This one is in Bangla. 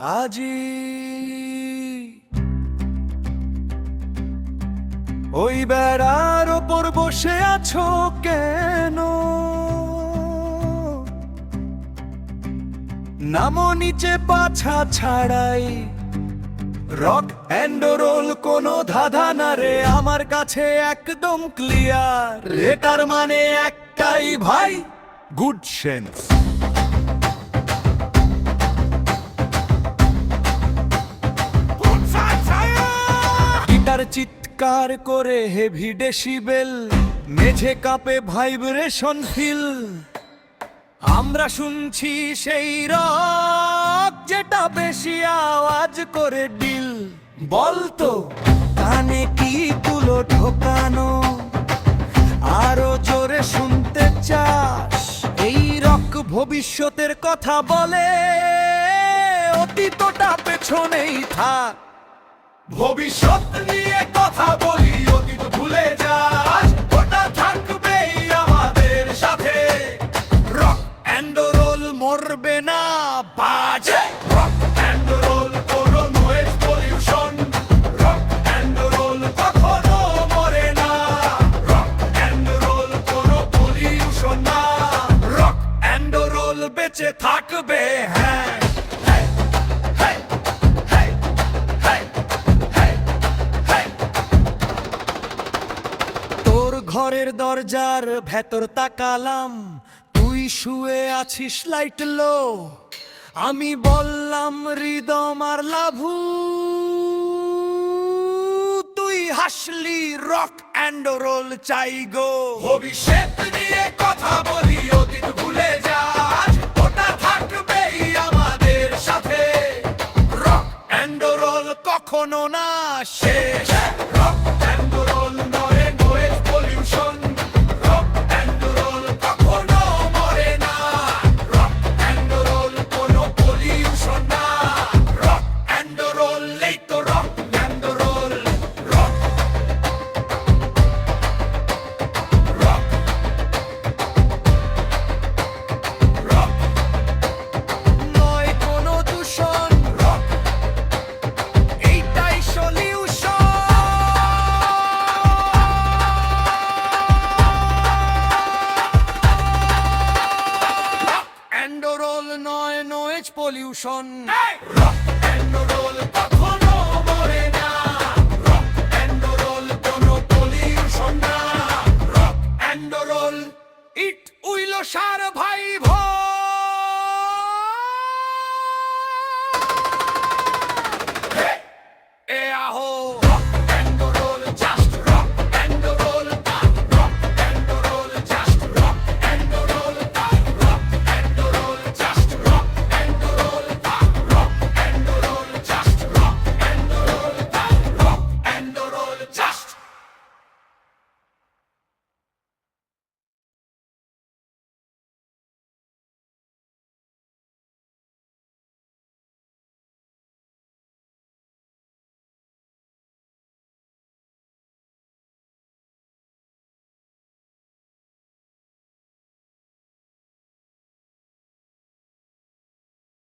আজি ওই বেড়ার ওপর বসে আছো কেন? নামো নিচে পাছা ছাড়াই, রক অ্যান্ড রোল কোনো ধাঁধা না রে, আমার কাছে একদম ক্লিয়ার। এটার মানে একটাই ভাই, গুড সেন্স। গিটার চিৎকার করে হেভি ডেসিবেল, মেঝে কাপে ভাইব্রেশন ফিল। আমরা শুনছি সেই রক যেটা বেশি আওয়াজ করে ডিল। বলতো কানে কি তুলো ঢোকানো, আরো জোরে শুনতে চাস? এই রক ভবিষ্যতের কথা বলে, অতীতটা পেছনেই থাক। ভবিষ্যৎ নিয়ে কথা বলি, অতীত ভুলে যাস, ওটা থাকবেই আমাদের সাথে। রক অ্যান্ড রোল মরবে না, বাজে রক অ্যান্ড রোল, কোনো noise pollution. Rock and roll কখনো মরে না, রক অ্যান্ড রোল কোনো পলিউশন না। রক অ্যান্ড রোল বেঁচে থাকবে, হ্যাঁ। ঘরের দরজার ভেতর তাকালাম, তুই শুয়ে আছিস লাইট লো। আমি বললাম রিদম আর লাভু, তুই হাসলি রক অ্যান্ড রোল চাই গো। ভবিষ্যৎ নিয়ে কথা বলি, অতীত ভুলে যাস, ওটা থাকবেই আমাদের সাথে। রক অ্যান্ড রোল কখনো না শেষ, রক অ্যান্ড রোল নয় noise pollution. Rock and roll কখনো মরে না, রক অ্যান্ড রোল কোনো পলিউশন না। রক অ্যান্ড রোল এই তো rock and roll. Rock rock rock নয় কোনো দূষণ, রক এইটাই সলিউশন। রক অ্যান্ড রোল নয় noise pollution. Rock and role